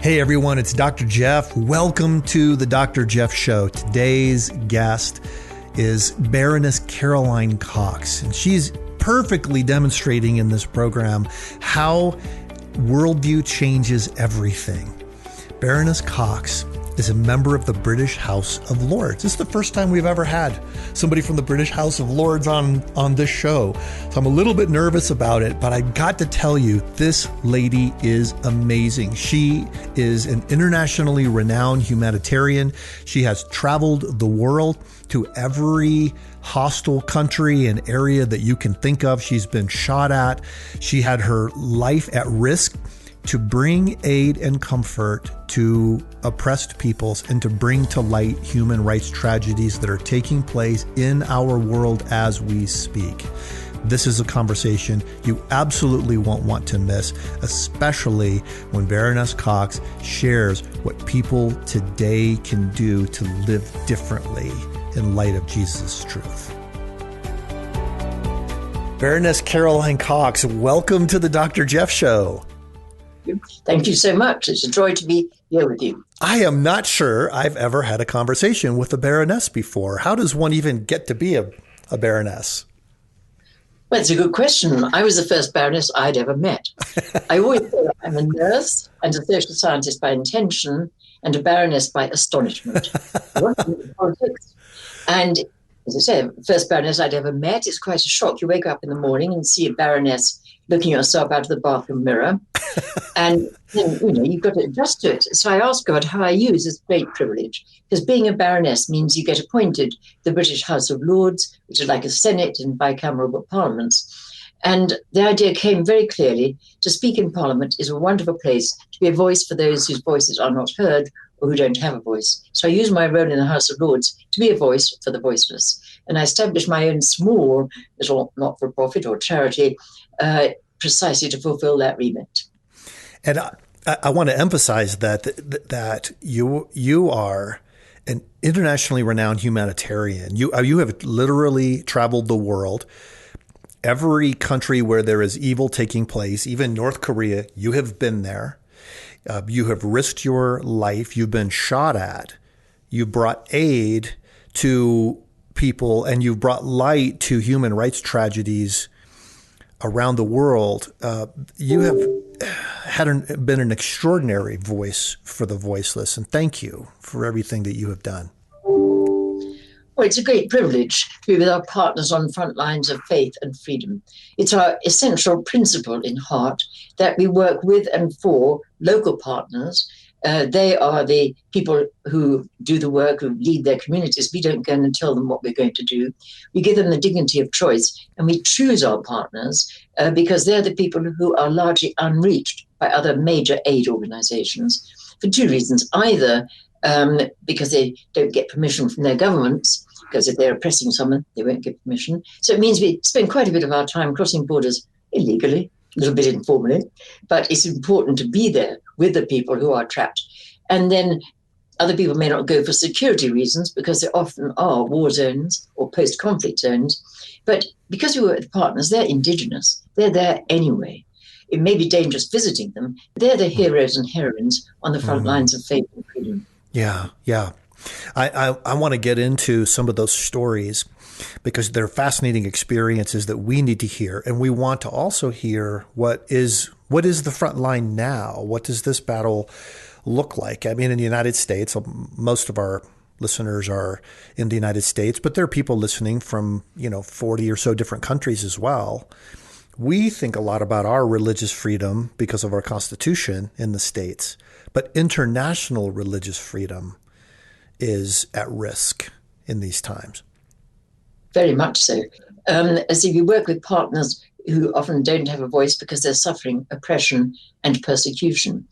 Hey everyone, it's Dr. Jeff. Welcome to the Dr. Jeff Show. Today's guest is Baroness Cox, and she's perfectly demonstrating in this program how worldview changes everything. Baroness Cox is a member of the British House of Lords. This is the first time we've ever had somebody from the British House of Lords on this show. So I'm a little bit nervous about it, but I got to tell you, this lady is amazing. She is an internationally renowned humanitarian. She has traveled the world to every hostile country and area that you can think of. She's been shot at. She had her life at risk to bring aid and comfort to oppressed peoples and to bring to light human rights tragedies that are taking place in our world as we speak. This is a conversation you absolutely won't want to miss, especially when Baroness Cox shares what people today can do to live differently in light of Jesus' truth. Baroness Cox, welcome to the Dr. Jeff Show. Thank you so much. It's a joy to be here with you. I am not sure I've ever had a conversation with a baroness before. How does one even get to be a baroness? Well, it's a good question. I was the first baroness I'd ever met. I always say I'm a nurse and a social scientist by intention and a baroness by astonishment. Politics. And as I say, first baroness I'd ever met. It's quite a shock. You wake up in the morning and see a baroness looking yourself out of the bathroom mirror. And then, you've got to adjust to it. So I asked God how I use this great privilege, because being a baroness means you get appointed to the British House of Lords, which is like a Senate and bicameral parliaments. And the idea came very clearly: to speak in Parliament is a wonderful place to be a voice for those whose voices are not heard or who don't have a voice. So I use my role in the House of Lords to be a voice for the voiceless. And I established my own small little not-for-profit or charity precisely to fulfill that remit. And I want to emphasize that you are an internationally renowned humanitarian. You have literally traveled the world. Every country where there is evil taking place, even North Korea, you have been there. You have risked your life. You've been shot at. You brought aid to people, and you've brought light to human rights tragedies around the world. You have been an extraordinary voice for the voiceless, and thank you for everything that you have done. Well, it's a great privilege to be with our partners on front lines of faith and freedom. It's our essential principle in HART that we work with and for local partners. They are the people who do the work, who lead their communities. We don't go in and tell them what we're going to do. We give them the dignity of choice, and we choose our partners because they're the people who are largely unreached by other major aid organizations for two reasons. Either because they don't get permission from their governments, because if they're oppressing someone, they won't get permission. So it means we spend quite a bit of our time crossing borders illegally, a little bit informally, but it's important to be there with the people who are trapped. And then other people may not go for security reasons because there often are war zones or post-conflict zones. But because we work with partners, they're indigenous. They're there anyway. It may be dangerous visiting them. They're the heroes and heroines on the front lines of faith and freedom. Yeah. I want to get into some of those stories because they're fascinating experiences that we need to hear. And we want to also hear what is the front line now? What does this battle look like? I mean, in the United States, most of our listeners are in the United States, but there are people listening from, 40 or so different countries as well. We think a lot about our religious freedom because of our Constitution in the States, but international religious freedom is at risk in these times. Very much so. As if you work with partners who often don't have a voice because they're suffering oppression and persecution.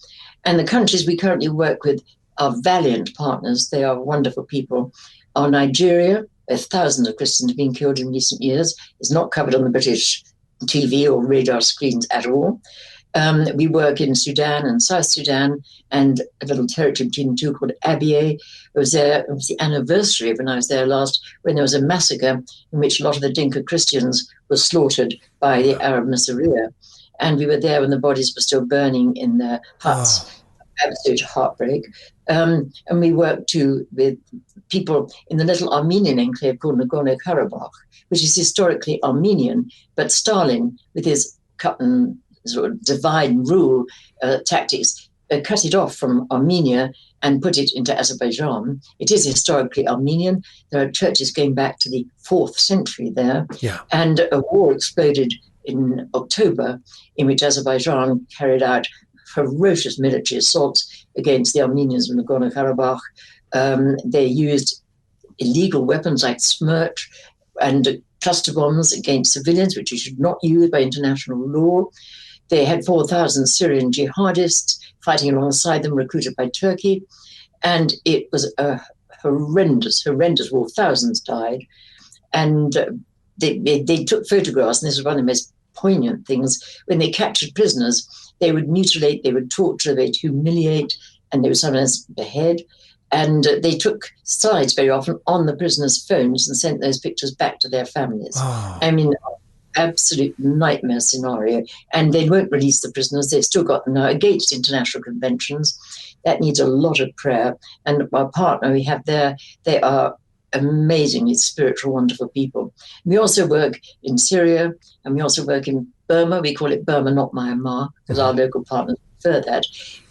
And the countries we currently work with are valiant partners. They are wonderful people. Our Nigeria, where thousands of Christians have been killed in recent years, is not covered on the British TV or radar screens at all. We work in Sudan and South Sudan and a little territory between the two called Abyei. It was the anniversary of when I was there last, when there was a massacre in which a lot of the Dinka Christians were slaughtered by the Arab Nasiriyah. And we were there when the bodies were still burning in their huts. absolute heartbreak. And we work too with people in the little Armenian enclave called Nagorno-Karabakh, which is historically Armenian, but Stalin, with his cut and sort of divide and rule tactics, cut it off from Armenia and put it into Azerbaijan. It is historically Armenian. There are churches going back to the 4th century there. Yeah. And a war exploded in October in which Azerbaijan carried out ferocious military assaults against the Armenians of Nagorno-Karabakh. They used illegal weapons like smirch and cluster bombs against civilians, which you should not use by international law. They had 4,000 Syrian jihadists fighting alongside them, recruited by Turkey. And it was a horrendous war. Thousands died. And they took photographs, and this was one of the most poignant things. When they captured prisoners, they would mutilate, they would torture, they'd humiliate, and they would sometimes behead. And they took slides very often on the prisoners' phones and sent those pictures back to their families. Oh. I mean, absolute nightmare scenario. And they won't release the prisoners. They've still got them now against international conventions. That needs a lot of prayer. And our partner we have there, they are amazingly spiritual, wonderful people. We also work in Syria, and we also work in Burma. We call it Burma, not Myanmar, because our local partners prefer that.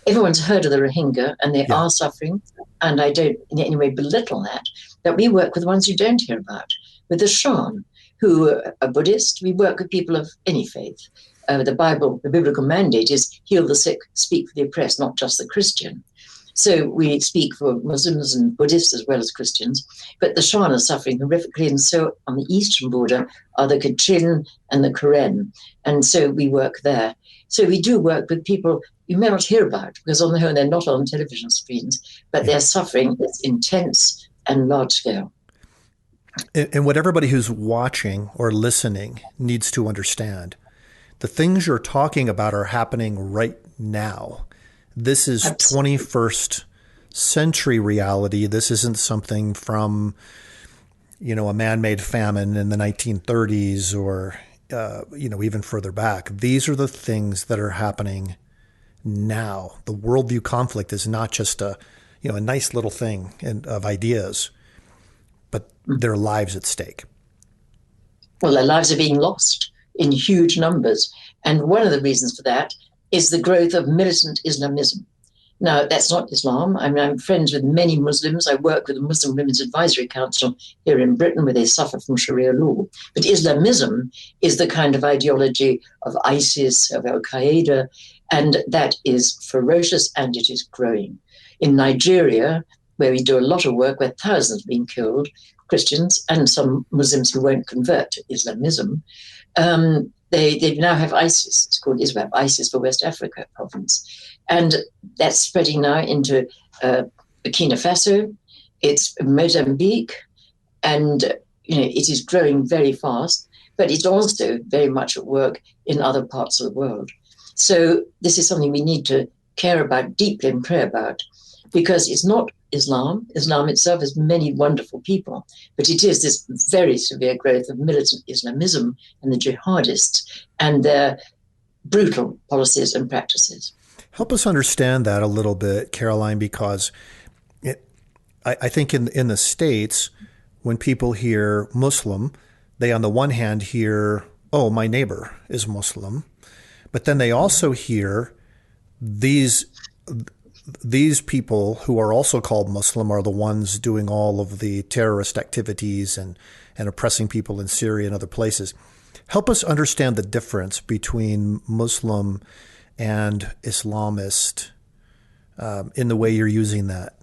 Everyone's heard of the Rohingya, and they are suffering, and I don't in any way belittle that. But we work with the ones you don't hear about, with the Shan, who are Buddhist. We work with people of any faith. The biblical mandate is heal the sick, speak for the oppressed, not just the Christian. So we speak for Muslims and Buddhists as well as Christians, but the Shan are suffering horrifically, and so on the eastern border are the Kachin and the Karen, and so we work there. So we do work with people you may not hear about, because on the whole they're not on television screens, but their suffering is intense and large scale. And what everybody who's watching or listening needs to understand, the things you're talking about are happening right now. This is 21st century reality. This isn't something from, a man-made famine in the 1930s or, even further back. These are the things that are happening now. The worldview conflict is not just a nice little thing of ideas, but there are lives at stake. Well, their lives are being lost in huge numbers. And one of the reasons for that is the growth of militant Islamism. Now, that's not Islam. I mean, I'm friends with many Muslims. I work with the Muslim Women's Advisory Council here in Britain, where they suffer from Sharia law. But Islamism is the kind of ideology of ISIS, of Al-Qaeda, and that is ferocious, and it is growing. In Nigeria, where we do a lot of work, where thousands have been killed, Christians and some Muslims who won't convert to Islamism, they now have ISIS. It's called ISWAP, ISIS for West Africa province. And that's spreading now into Burkina Faso. It's Mozambique. And, it is growing very fast, but it's also very much at work in other parts of the world. So this is something we need to care about deeply and pray about, because it's not Islam. Islam itself has many wonderful people, but it is this very severe growth of militant Islamism and the jihadists and their brutal policies and practices. Help us understand that a little bit, Caroline, because I think in the States, when people hear Muslim, they on the one hand hear, oh, my neighbor is Muslim, but then they also hear these people who are also called Muslim are the ones doing all of the terrorist activities and oppressing people in Syria and other places. Help us understand the difference between Muslim and Islamist in the way you're using that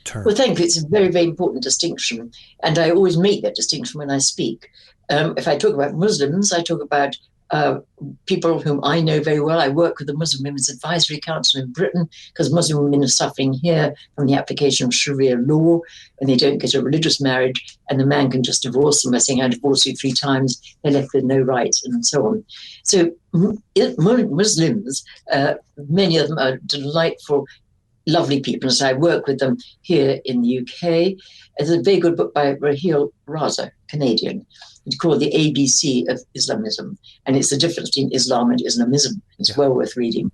term. Well, thank you. It's a very, very important distinction. And I always make that distinction when I speak. If I talk about Muslims, I talk about people whom I know very well. I work with the Muslim Women's Advisory Council in Britain, because Muslim women are suffering here from the application of Sharia law, and they don't get a religious marriage, and the man can just divorce them by saying, I divorce you 3 times, they're left with no rights, and so on. So Muslims, many of them are delightful, lovely people. And so I work with them here in the UK. There's a very good book by Raheel Raza, Canadian. It's called The ABC of Islamism, and it's the difference between Islam and Islamism. It's well worth reading.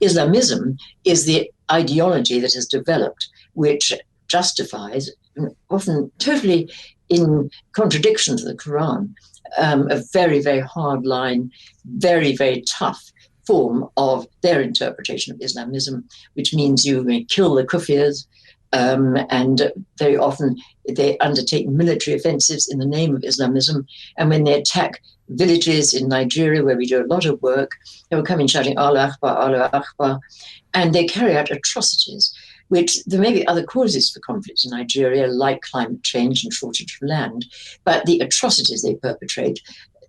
Islamism is the ideology that has developed, which justifies, often totally in contradiction to the Quran, a very, very hard line, very, very tough form of their interpretation of Islamism, which means you may kill the kufirs, and very often they undertake military offensives in the name of Islamism. And when they attack villages in Nigeria, where we do a lot of work, they will come in shouting Allah Akbar, Allah Akbar, and they carry out atrocities, which there may be other causes for conflicts in Nigeria, like climate change and shortage of land, but the atrocities they perpetrate,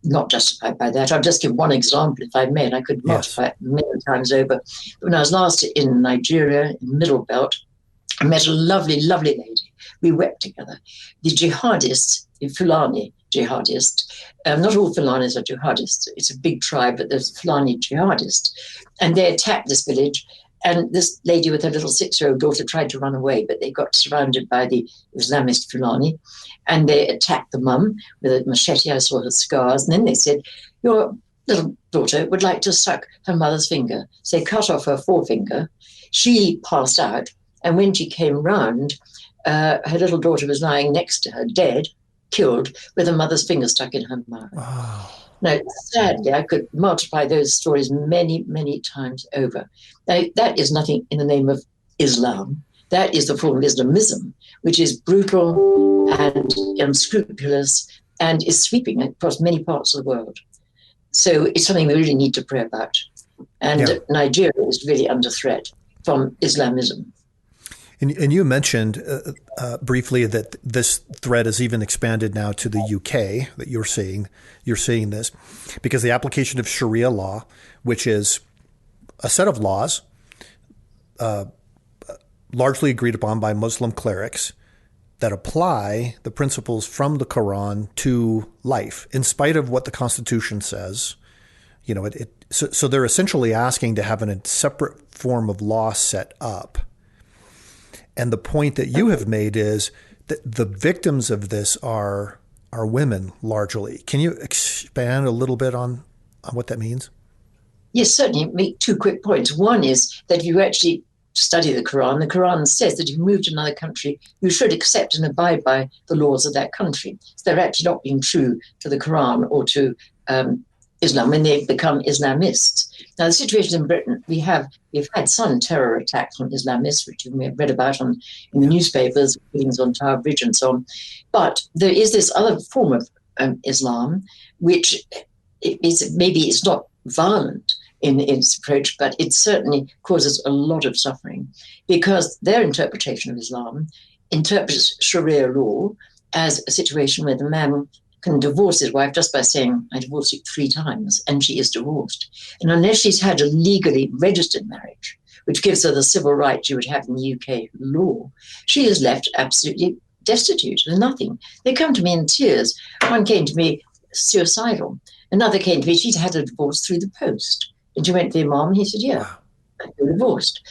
not justified by that. I'll just give one example, if I may, and I could multiply it many times over. When I was last in Nigeria, in Middle Belt, I met a lovely, lovely lady. We wept together. The jihadists, the Fulani jihadists, not all Fulanis are jihadists. It's a big tribe, but there's Fulani jihadists. And they attacked this village. And this lady with her little 6-year-old daughter tried to run away, but they got surrounded by the Islamist Fulani. And they attacked the mum with a machete. I saw her scars. And then they said, your little daughter would like to suck her mother's finger. So they cut off her forefinger. She passed out. And when she came round, her little daughter was lying next to her, dead, killed, with her mother's finger stuck in her mouth. Wow. Now, sadly, I could multiply those stories many, many times over. Now, that is nothing in the name of Islam. That is the form of Islamism, which is brutal and unscrupulous and is sweeping across many parts of the world. So it's something we really need to pray about. And Nigeria is really under threat from Islamism. And you mentioned briefly that this threat has even expanded now to the UK, that you're seeing this, because the application of Sharia law, which is a set of laws largely agreed upon by Muslim clerics that apply the principles from the Quran to life, in spite of what the Constitution says. You know, so they're essentially asking to have a separate form of law set up. And the point that you have made is that the victims of this are women largely. Can you expand a little bit on what that means? Yes, certainly. Make 2 quick points. One is that if you actually study the Quran says that if you move to another country, you should accept and abide by the laws of that country. So they're actually not being true to the Quran or to Islam when they become Islamists. Now, the situation in Britain, we've had some terror attacks from Islamists, which you may have read about in the newspapers, killings on Tower Bridge and so on. But there is this other form of Islam, which it's not violent in its approach, but it certainly causes a lot of suffering, because their interpretation of Islam interprets Sharia law as a situation where the man can divorce his wife just by saying, I divorced you 3 times, and she is divorced. And unless she's had a legally registered marriage, which gives her the civil rights you would have in the UK law, she is left absolutely destitute with nothing. They come to me in tears. One came to me suicidal. Another came to me, she'd had a divorce through the post. And she went to the Imam, and he said, yeah, you're divorced.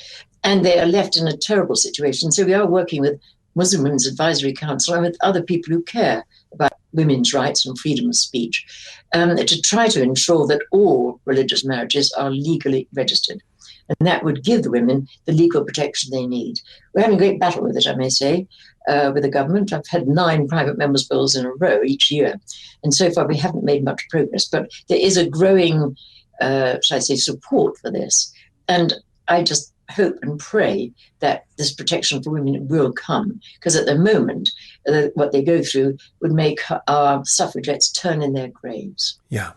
And they are left in a terrible situation. So we are working with Muslim Women's Advisory Council and with other people who care about women's rights and freedom of speech, to try to ensure that all religious marriages are legally registered. And that would give the women the legal protection they need. We're having a great battle with it, I may say, with the government. I've had 9 private members' bills in a row each year. And so far we haven't made much progress. But there is a growing, shall I say, support for this. And I just hope and pray that this protection for women will come, because at the moment, what they go through would make our suffragettes turn in their graves. Yeah.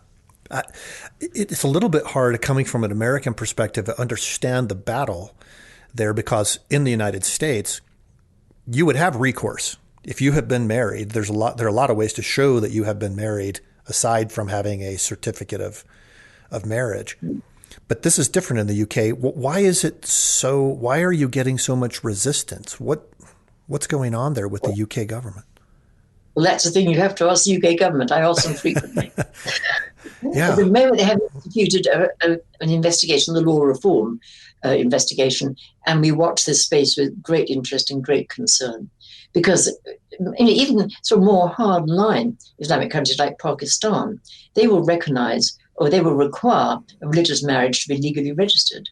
It's a little bit hard coming from an American perspective to understand the battle there, because in the United States, you would have recourse. If you have been married, there are a lot of ways to show that you have been married aside from having a certificate of marriage. But this is different in the UK. Why is it so? Why are you getting so much resistance? What's going on there with the UK government? Well, that's the thing you have to ask the UK government. I ask them frequently. Yeah. At the moment, they have instituted an investigation, the law reform investigation, and we watch this space with great interest and great concern, because even sort of more hardline Islamic countries like Pakistan, they will recognize or they will require a religious marriage to be legally registered.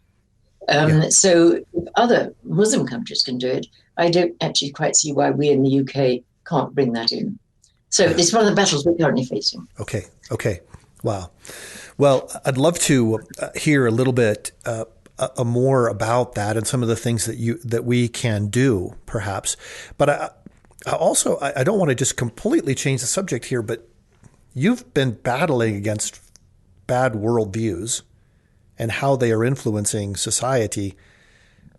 So if other Muslim countries can do it, I don't actually quite see why we in the UK can't bring that in. So it's one of the battles we're currently facing. Okay. Wow. Well, I'd love to hear a little bit more about that and some of the things that we can do, perhaps. But I don't want to just completely change the subject here, but you've been battling against bad worldviews and how they are influencing society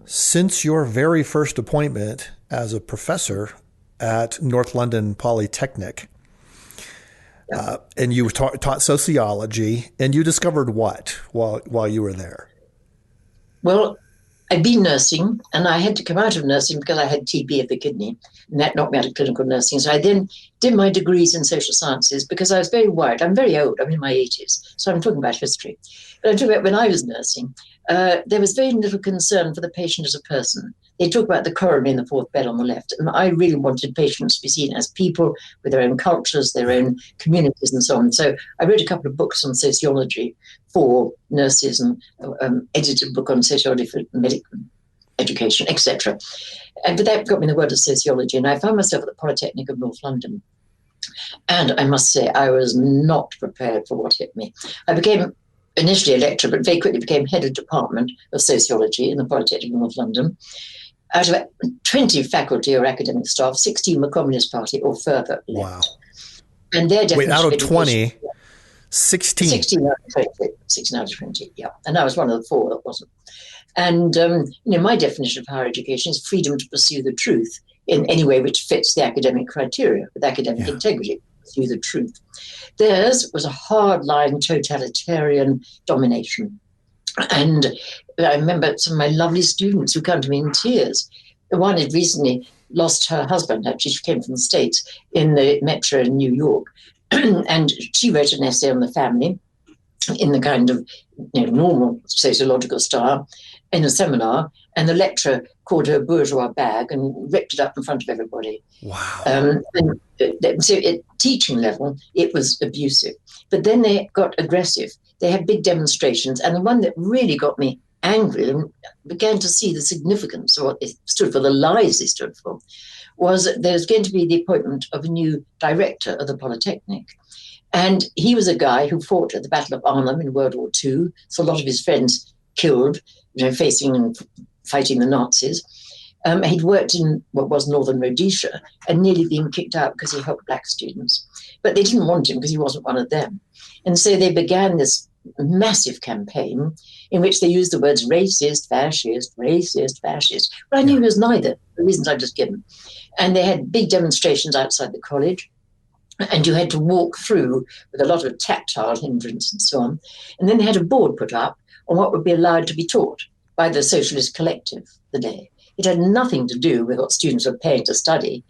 since your very first appointment as a professor at North London Polytechnic. And you taught sociology, and you discovered what while you were there? Well, I'd been nursing, and I had to come out of nursing because I had TB of the kidney, and that knocked me out of clinical nursing. So I then did my degrees in social sciences because I was very worried. I'm very old. I'm in my 80s, so I'm talking about history. But I'm talking about when I was nursing, there was very little concern for the patient as a person. They talk about the coronary in the fourth bed on the left, and I really wanted patients to be seen as people with their own cultures, their own communities, and so on. So I wrote a couple of books on sociology for nurses and edited a book on sociology for medical education, etc. But that got me in the world of sociology, and I found myself at the Polytechnic of North London. And I must say, I was not prepared for what hit me. I became initially a lecturer, but very quickly became head of department of sociology in the Polytechnic of North London. Out of 20 faculty or academic staff, 16 were Communist Party or further left. Wow. And their definition out of 20, 16. 16 out of 20. 16 out of 20, yeah. And I was one of the 4 that wasn't. And, my definition of higher education is freedom to pursue the truth in any way which fits the academic criteria, with academic integrity, pursue the truth. Theirs was a hard-line totalitarian domination. And I remember some of my lovely students who come to me in tears. One had recently lost her husband, actually, she came from the States, in the metro in New York. And she wrote an essay on the family in the kind of normal sociological style in a seminar. And the lecturer called her a bourgeois bag and ripped it up in front of everybody. Wow. So at teaching level, it was abusive. But then they got aggressive. They had big demonstrations. And the one that really got me angry and began to see the significance of what they stood for, the lies they stood for, was that there was going to be the appointment of a new director of the Polytechnic. And he was a guy who fought at the Battle of Arnhem in World War II. So a lot of his friends killed, facing and fighting the Nazis. He'd worked in what was Northern Rhodesia and nearly been kicked out because he helped black students. But they didn't want him because he wasn't one of them. And so they began this massive campaign in which they used the words racist, fascist. But I knew he was neither, the reasons I've just given. And they had big demonstrations outside the college. And you had to walk through with a lot of tactile hindrance and so on. And then they had a board put up on what would be allowed to be taught by the Socialist Collective the day. It had nothing to do with what students were paid to study.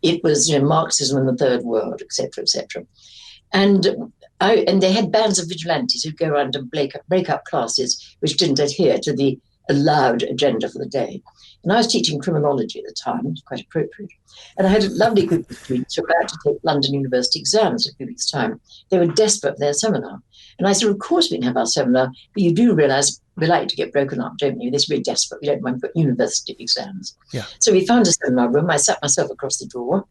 It was, Marxism in the Third World, etc., etc. And they had bands of vigilantes who'd go around and break up classes which didn't adhere to the allowed agenda for the day. And I was teaching criminology at the time, it was quite appropriate. And I had a lovely group of students who were about to take London University exams in a few weeks' time. They were desperate for their seminar. And I said, of course we can have our seminar, but you do realise we like to get broken up, don't you? They're really desperate. We don't want to put university exams. Yeah. So we found a seminar room. I sat myself across the door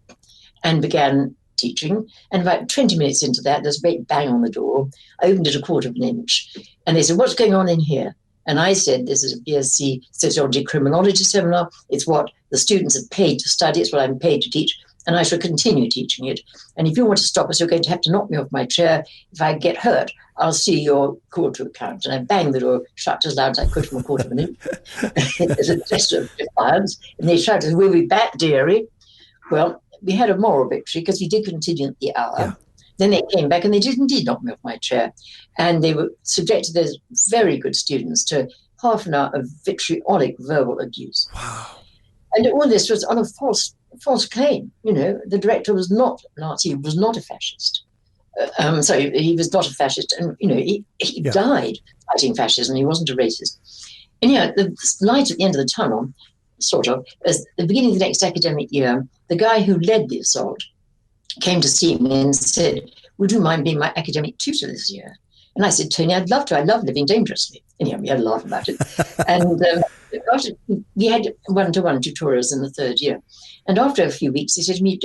and began teaching. And about 20 minutes into that, there's a great bang on the door. I opened it a quarter of an inch. And they said, what's going on in here? And I said, this is a BSc Sociology Criminology seminar. It's what the students have paid to study. It's what I'm paid to teach. And I shall continue teaching it. And if you want to stop us, you're going to have to knock me off my chair. If I get hurt, I'll see your call to account. And I banged the door shut as loud as I could from a quarter of an inch. There's a gesture of defiance. And they shouted, we'll be back, dearie. Well, we had a moral victory because we did continue at the hour. Yeah. Then they came back and they did indeed knock me off my chair. And they were subjected, those very good students, to half an hour of vitriolic verbal abuse. Wow. And all this was on a false claim. The director was not Nazi, he was not a fascist. So he was not a fascist. And, he died fighting fascism. He wasn't a racist. And, the light at the end of the tunnel, sort of, at the beginning of the next academic year, the guy who led the assault came to see me and said, would you mind being my academic tutor this year? And I said, Tony, I'd love to. I love living dangerously. Anyhow, we had a laugh about it. And we had one-to-one tutorials in the third year. And after a few weeks, he said to me,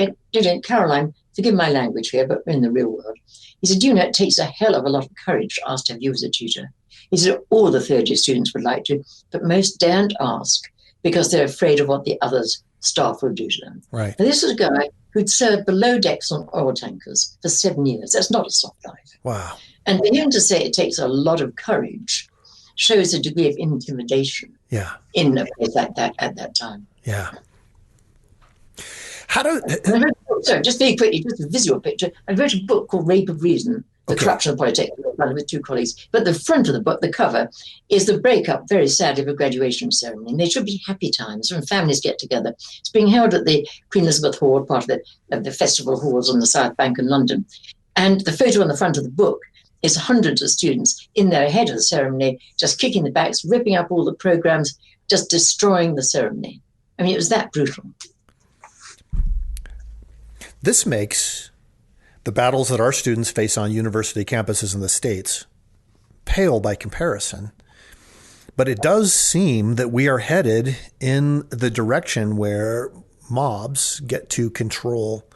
Caroline, forgive my language here, but we're in the real world. He said, you know, it takes a hell of a lot of courage to ask to have you as a tutor. He said, all the third-year students would like to, but most daren't ask because they're afraid of what the others staff will do to them. Right. And this was a guy who'd served below decks on oil tankers for 7 years. That's not a soft life. Wow. And for him to say it takes a lot of courage shows a degree of intimidation in a place like that at that time. Yeah. Just very quickly, just a visual picture. I wrote a book called Rape of Reason, The Corruption of Politics, with two colleagues. But the front of the book, the cover, is the breakup, very sadly, of a graduation ceremony. And they should be happy times when families get together. It's being held at the Queen Elizabeth Hall, part of the festival halls on the South Bank in London. And the photo on the front of the book is hundreds of students in there ahead of the ceremony, just kicking the backs, ripping up all the programs, just destroying the ceremony. I mean, it was that brutal. This makes the battles that our students face on university campuses in the States pale by comparison. But it does seem that we are headed in the direction where mobs get to control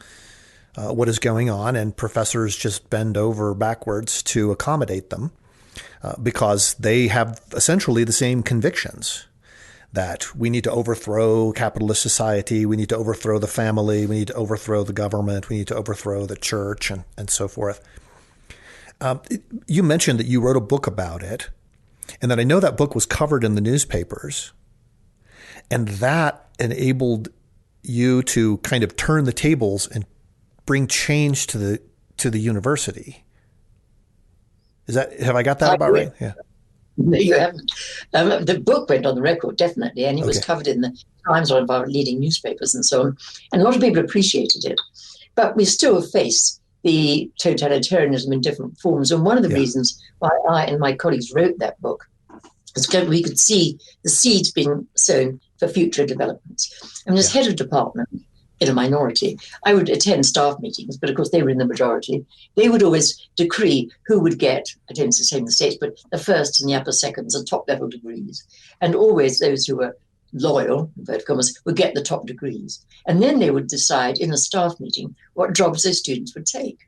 what is going on, and professors just bend over backwards to accommodate them because they have essentially the same convictions. That we need to overthrow capitalist society, we need to overthrow the family, we need to overthrow the government, we need to overthrow the church, and so forth. You mentioned that you wrote a book about it, and that I know that book was covered in the newspapers, and that enabled you to kind of turn the tables and bring change to the university. Have I got that about right? Yeah. No, you haven't. The book went on the record, definitely, and it was covered in the Times, one of our leading newspapers and so on. And a lot of people appreciated it. But we still face the totalitarianism in different forms. And one of the reasons why I and my colleagues wrote that book is because we could see the seeds being sown for future developments. I mean, as head of department, in a minority, I would attend staff meetings, but of course they were in the majority. They would always decree who would get, I don't say in the States, but the first and the upper seconds and top level degrees. And always those who were loyal, inverted commas, would get the top degrees. And then they would decide in a staff meeting what jobs those students would take.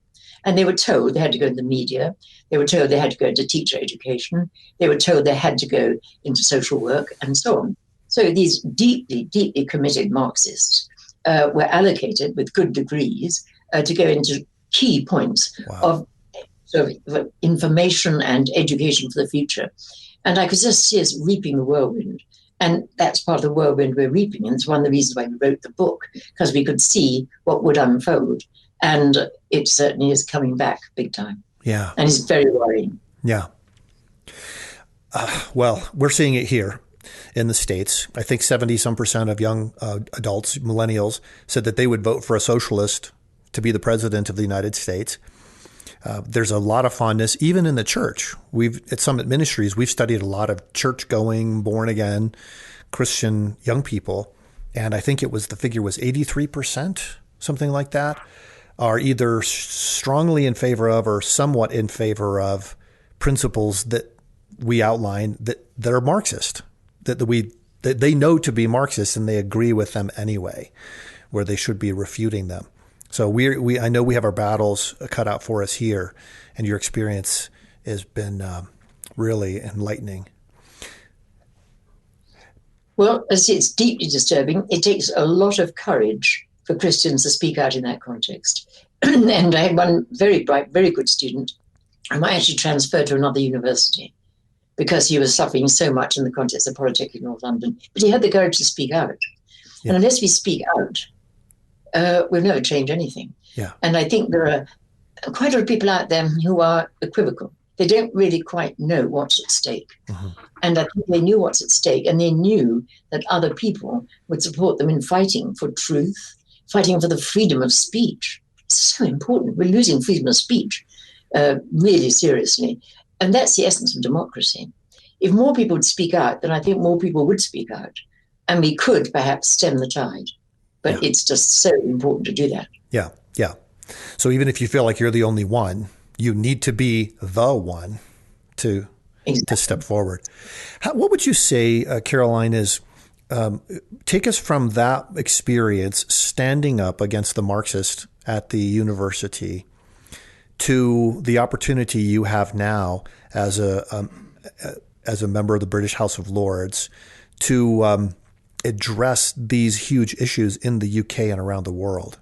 And they were told they had to go into the media. They were told they had to go into teacher education. They were told they had to go into social work and so on. So these deeply, deeply committed Marxists were allocated with good degrees to go into key points of sort of information and education for the future. And I could just see us reaping the whirlwind. And that's part of the whirlwind we're reaping. And it's one of the reasons why we wrote the book, because we could see what would unfold. And it certainly is coming back big time. Yeah. And it's very worrying. Yeah. Well, we're seeing it here. In the States, I think 70% of young adults, millennials, said that they would vote for a socialist to be the president of the United States. There's a lot of fondness, even in the church. At Summit Ministries, we've studied a lot of church-going, born-again Christian young people, and I think the figure was 83%, something like that, are either strongly in favor of or somewhat in favor of principles that we outline that are Marxist. That they know to be Marxist and they agree with them anyway, where they should be refuting them. So I know we have our battles cut out for us here, and your experience has been really enlightening. Well, it's deeply disturbing. It takes a lot of courage for Christians to speak out in that context. And I had one very bright, very good student, who I actually transferred to another university, because he was suffering so much in the context of politics in North London. But he had the courage to speak out. Yeah. And unless we speak out, we'll never change anything. Yeah. And I think there are quite a lot of people out there who are equivocal. They don't really quite know what's at stake. Mm-hmm. And I think they knew what's at stake, and they knew that other people would support them in fighting for truth, fighting for the freedom of speech. It's so important. We're losing freedom of speech really seriously. And that's the essence of democracy. If more people would speak out, then I think more people would speak out. And we could perhaps stem the tide. But it's just so important to do that. Yeah, yeah. So even if you feel like you're the only one, you need to be the one to to step forward. What would you say, Caroline, is take us from that experience standing up against the Marxist at the university to the opportunity you have now as a member of the British House of Lords to address these huge issues in the UK and around the world?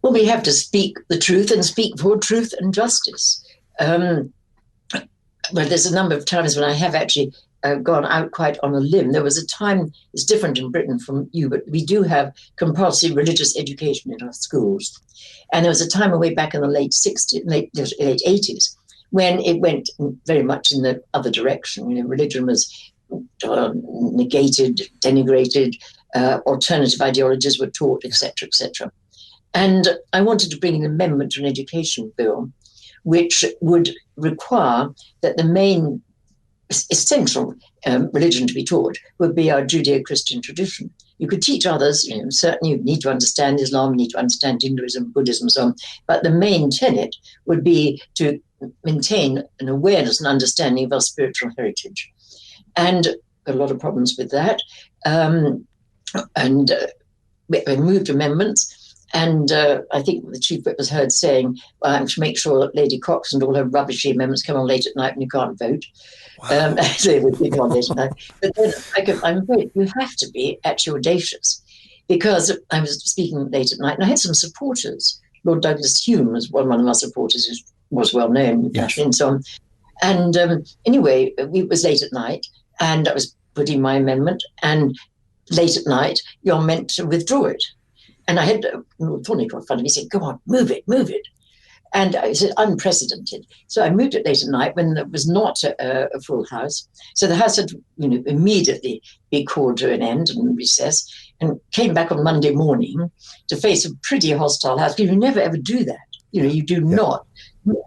Well, we have to speak the truth and speak for truth and justice. Well, there's a number of times when I have actually gone out quite on a limb. There was a time, it's different in Britain from you, but we do have compulsory religious education in our schools. And there was a time way back in the late 80s, when it went very much in the other direction. You know, religion was negated, denigrated, alternative ideologies were taught, etc., etc. And I wanted to bring an amendment to an education bill which would require that the main essential religion to be taught would be our Judeo-Christian tradition. You could teach others, certainly you need to understand Islam, you need to understand Hinduism, Buddhism, and so on, but the main tenet would be to maintain an awareness and understanding of our spiritual heritage. And a lot of problems with that. We moved amendments. And I think the Chief Whip was heard saying, well, I'm to make sure that Lady Cox and all her rubbishy amendments come on late at night when you can't vote. Wow. They would be on late at night. But then I'm afraid you have to be actually audacious, because I was speaking late at night and I had some supporters. Lord Douglas Hume was one of our supporters, who was well known, yes, and so on. And anyway, it was late at night and I was putting my amendment, and late at night, you're meant to withdraw it. And I had Lord Thornycroft in front of me saying, "Come on, move it, move it." And I said, unprecedented. So I moved it late at night when there was not a full house. So the house had immediately be called to an end and recess, and came back on Monday morning to face a pretty hostile house. You never ever do that. You do not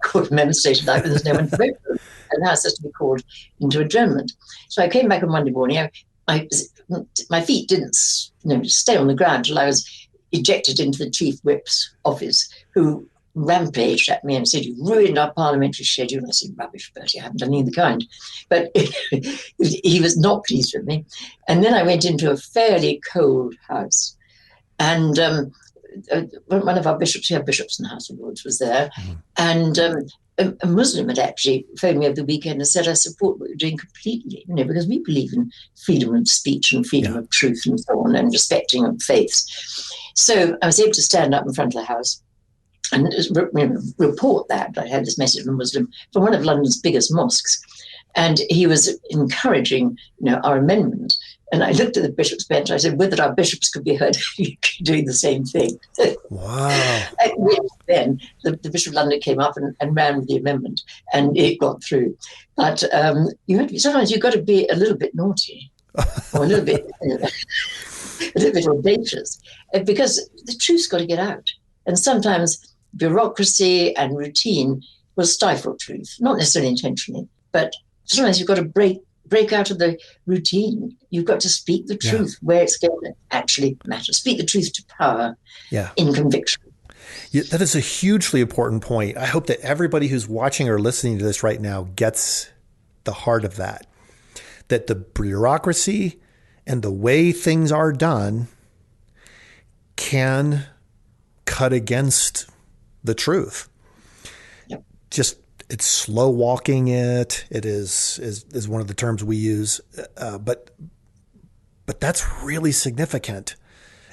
call amendments late at night when there's no one to vote for them. And the house has to be called into adjournment. So I came back on Monday morning. My feet didn't stay on the ground till I was ejected into the Chief Whip's office, who rampaged at me and said, "You ruined our parliamentary schedule." And I said, "Rubbish, Bertie, I haven't done anything of the kind." But he was not pleased with me. And then I went into a fairly cold house. And one of our bishops, we have bishops in the House of Lords, was there. Mm-hmm. And a Muslim had actually phoned me over the weekend and said, "I support what you're doing completely, because we believe in freedom of speech and freedom of truth and so on, and respecting of faiths." So I was able to stand up in front of the House and report that I had this message from a Muslim from one of London's biggest mosques. And he was encouraging, our amendment. And I looked at the bishop's bench. I said, "Whether our bishops could be heard doing the same thing." Wow. At which then the Bishop of London came up and ran with the amendment, and it got through. But sometimes you've got to be a little bit naughty or a little bit audacious, because the truth's got to get out. And sometimes bureaucracy and routine will stifle truth, not necessarily intentionally, but sometimes you've got to break out of the routine. You've got to speak the truth where it's going to actually matter. Speak the truth to power in conviction. Yeah, that is a hugely important point. I hope that everybody who's watching or listening to this right now gets the heart of that the bureaucracy and the way things are done can cut against the truth. Yep. Just it's slow walking it. It is one of the terms we use, but that's really significant.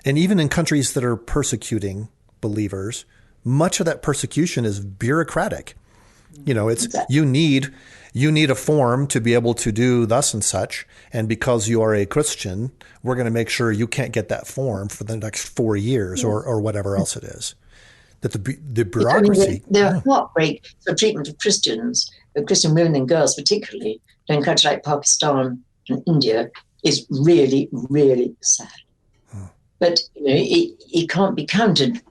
And even in countries that are persecuting believers, much of that persecution is bureaucratic. It's you need a form to be able to do thus and such, and because you are a Christian, we're going to make sure you can't get that form for the next 4 years or whatever else it is. That the bureaucracy. The heartbreak for treatment of Christians, Christian women and girls particularly, in countries like Pakistan and India, is really, really sad. But it can't be countered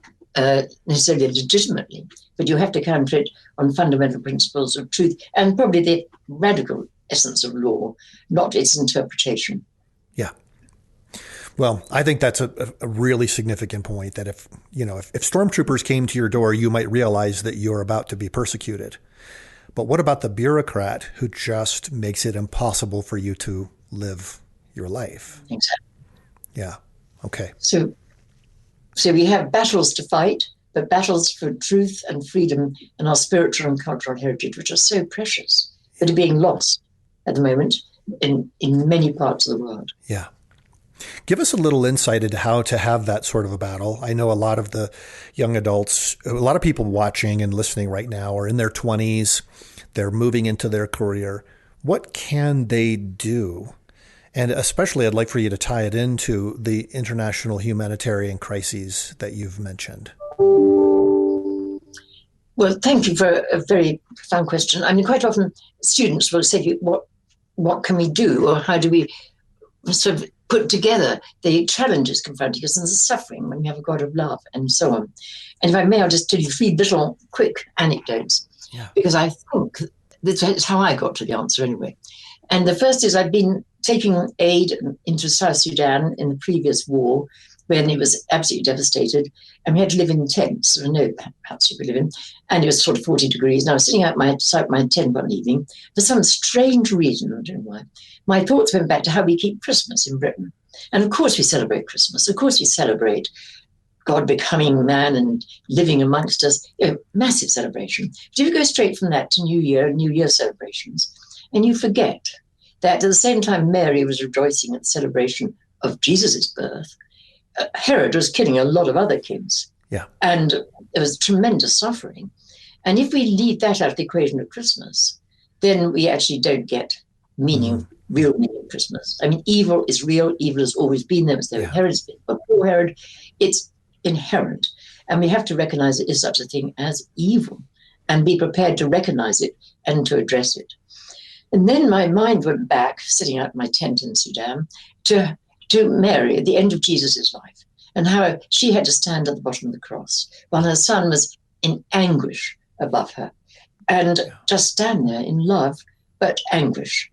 necessarily legitimately, but you have to counter it on fundamental principles of truth and probably the radical essence of law, not its interpretation. Yeah. Well, I think that's a really significant point, that if stormtroopers came to your door, you might realize that you're about to be persecuted. But what about the bureaucrat who just makes it impossible for you to live your life? Exactly. Yeah. Okay. So we have battles to fight, but battles for truth and freedom and our spiritual and cultural heritage, which are so precious, that are being lost at the moment in many parts of the world. Yeah. Give us a little insight into how to have that sort of a battle. I know a lot of the young adults, a lot of people watching and listening right now are in their 20s. They're moving into their career. What can they do? And especially, I'd like for you to tie it into the international humanitarian crises that you've mentioned. Well, thank you for a very profound question. I mean, quite often students will say, what can we do, or how do we sort of put together the challenges confronting us and the suffering when we have a God of love and so on. And if I may, I'll just tell you 3 little quick anecdotes, because I think that's how I got to the answer anyway. And the first is I've been taking aid into South Sudan in the previous war, when it was absolutely devastated, and we had to live in tents. There were no huts you could live in, and it was sort of 40 degrees. And I was sitting outside my tent one evening. For some strange reason, I don't know why, my thoughts went back to how we keep Christmas in Britain. And of course we celebrate Christmas. Of course we celebrate God becoming man and living amongst us. Massive celebration. But if you go straight from that to New Year celebrations, and you forget that at the same time Mary was rejoicing at the celebration of Jesus' birth, Herod was killing a lot of other kids. Yeah. And there was tremendous suffering. And if we leave that out of the equation of Christmas, then we actually don't get meaning, real meaning of Christmas. I mean, evil is real. Evil has always been there. It was there with Herod. Before Herod, it's inherent. And we have to recognize there is such a thing as evil and be prepared to recognize it and to address it. And then my mind went back, sitting out in my tent in Sudan, to Mary at the end of Jesus' life, and how she had to stand at the bottom of the cross while her son was in anguish above her, and just stand there in love, but anguish.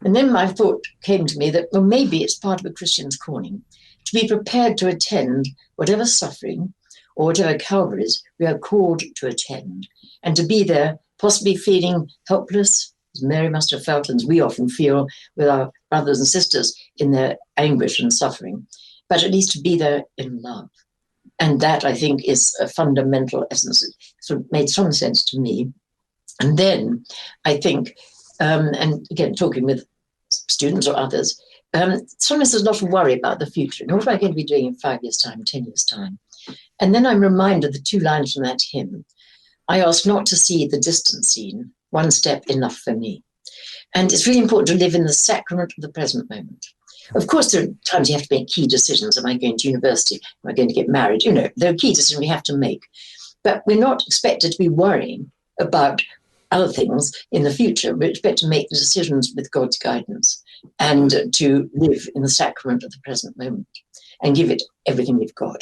And then my thought came to me that, well, maybe it's part of a Christian's calling to be prepared to attend whatever suffering or whatever Calvaries we are called to attend, and to be there, possibly feeling helpless, as Mary must have felt, and as we often feel with our brothers and sisters in their anguish and suffering, but at least to be there in love. And that, I think, is a fundamental essence. It sort of made some sense to me. And then I think, and again, talking with students or others, sometimes there's a lot of worry about the future. And what am I going to be doing in 5 years' time, 10 years' time? And then I'm reminded the 2 lines from that hymn. I ask not to see the distant scene, one step enough for me. And it's really important to live in the sacrament of the present moment. Of course, there are times you have to make key decisions. Am I going to university? Am I going to get married? You know, there are key decisions we have to make. But we're not expected to be worrying about other things in the future. We're expected to make the decisions with God's guidance and to live in the sacrament of the present moment and give it everything we've got.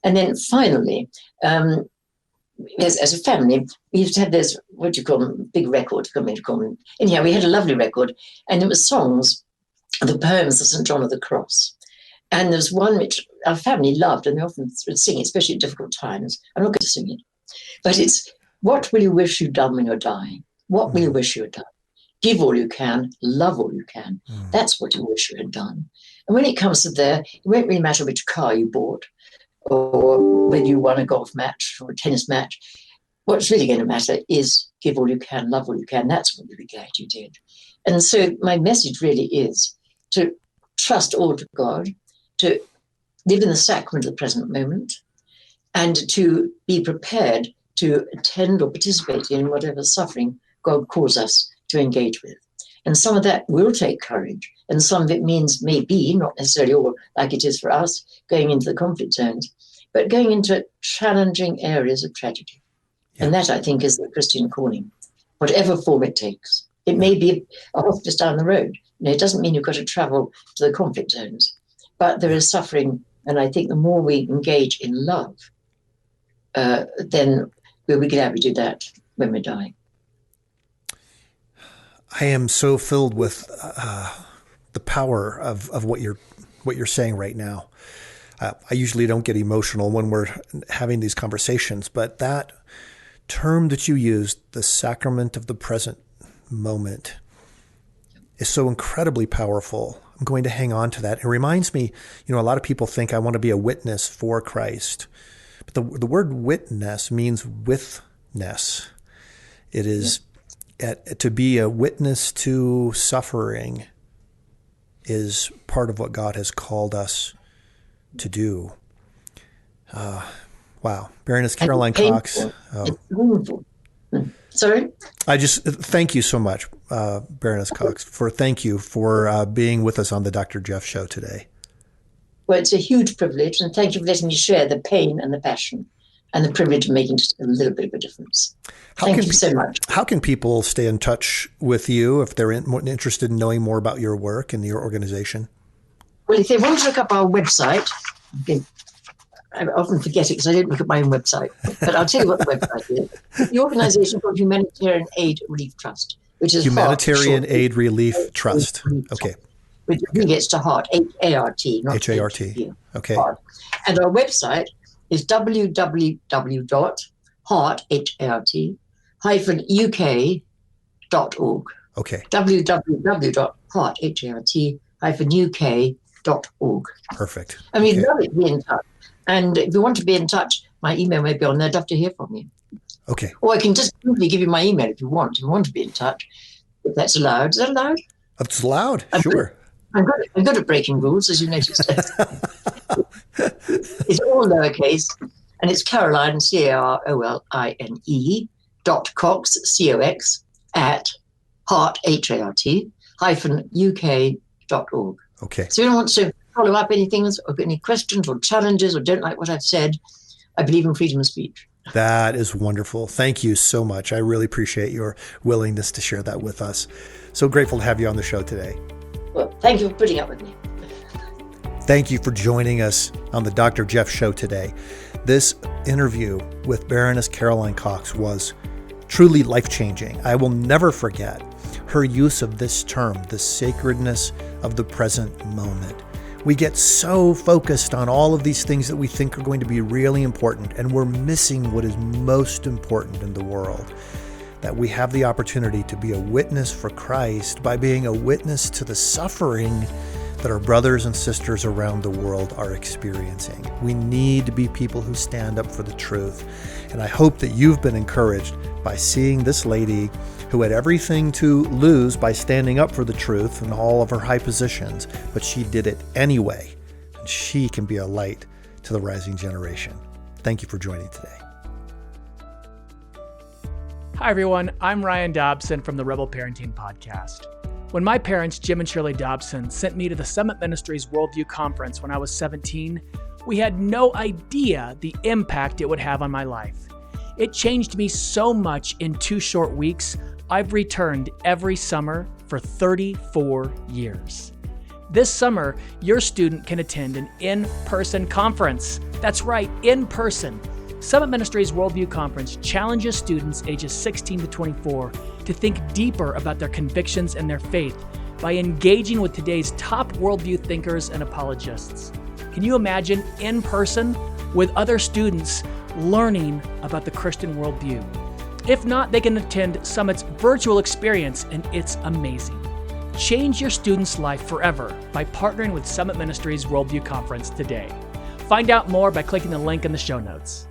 And then finally, as a family, we used to have this, what do you call them, big record, anyhow, we had a lovely record, and it was songs, the poems of St. John of the Cross. And there was one which our family loved, and they often would sing it, especially at difficult times. I'm not going to sing it, but it's, what will you wish you'd done when you're dying? What will you wish you had done? Give all you can, love all you can. That's what you wish you had done. And when it comes to there, it won't really matter which car you bought or whether you won a golf match or a tennis match. What's really going to matter is give all you can, love all you can. That's what you'll be glad you did. And so my message really is to trust all to God, to live in the sacrament of the present moment, and to be prepared to attend or participate in whatever suffering God calls us to engage with. And some of that will take courage, and some of it means maybe, not necessarily all like it is for us, going into the conflict zones, but going into challenging areas of tragedy. Yeah. And that, I think, is the Christian calling, whatever form it takes. It may be a hospice down the road. You know, it doesn't mean you've got to travel to the conflict zones, but there is suffering, and I think the more we engage in love, then we'll be glad we do that when we die. I am so filled with the power of what you're saying right now. I usually don't get emotional when we're having these conversations, but that term that you used, the sacrament of the present moment, is so incredibly powerful. I'm going to hang on to that. It reminds me, a lot of people think I want to be a witness for Christ. But the word witness means withness. It is to be a witness to suffering is part of what God has called us to do. Wow. Baroness Caroline Cox. It's wonderful. Sorry? I just thank you so much, Baroness Cox, thank you for being with us on the Dr. Jeff Show today. Well, it's a huge privilege, and thank you for letting me share the pain and the passion and the privilege of making just a little bit of a difference. Thank you so much. How can people stay in touch with you if they're interested in knowing more about your work and your organization? Well, if they want to look up our website, I often forget it because I don't look at my own website, but I'll tell you what the website is. The organization called Humanitarian Aid Relief Trust, which is Humanitarian Aid Relief Trust. Okay. Which gets to HART, H-A-R-T, not H-A-R-T. Okay. HART. And our website is www.HART, H-A-R-T, -uk.org. Okay. www.HART, H-A-R-T-UK.org. Perfect. And we'd love it to be in touch. And if you want to be in touch, my email may be on there. I'd love to hear from you. Okay. Or I can just simply give you my email if you want to be in touch, if that's allowed. Is that allowed? It's allowed, sure. I'm good at breaking rules, as you noticed. It's all lowercase, and it's Caroline, Caroline, .Cox, C-O-X, at HART, H-A-R-T, -UK.org. Okay. So if anyone wants to follow up anything or any questions or challenges or don't like what I've said, I believe in freedom of speech. That is wonderful. Thank you so much. I really appreciate your willingness to share that with us. So grateful to have you on the show today. Well, thank you for putting up with me. Thank you for joining us on the Dr. Jeff Show today. This interview with Baroness Caroline Cox was truly life-changing. I will never forget her use of this term, the sacredness of the present moment. We get so focused on all of these things that we think are going to be really important, and we're missing what is most important in the world. That we have the opportunity to be a witness for Christ by being a witness to the suffering that our brothers and sisters around the world are experiencing. We need to be people who stand up for the truth. And I hope that you've been encouraged by seeing this lady who had everything to lose by standing up for the truth in all of her high positions, but she did it anyway. And she can be a light to the rising generation. Thank you for joining today. Hi, everyone. I'm Ryan Dobson from the Rebel Parenting Podcast. When my parents, Jim and Shirley Dobson, sent me to the Summit Ministries Worldview Conference when I was 17, we had no idea the impact it would have on my life. It changed me so much in 2 short weeks, I've returned every summer for 34 years. This summer, your student can attend an in-person conference. That's right, in person. Summit Ministries Worldview Conference challenges students ages 16 to 24 to think deeper about their convictions and their faith by engaging with today's top worldview thinkers and apologists. Can you imagine in person with other students learning about the Christian worldview? If not, they can attend Summit's virtual experience, and it's amazing. Change your student's life forever by partnering with Summit Ministries Worldview Conference today. Find out more by clicking the link in the show notes.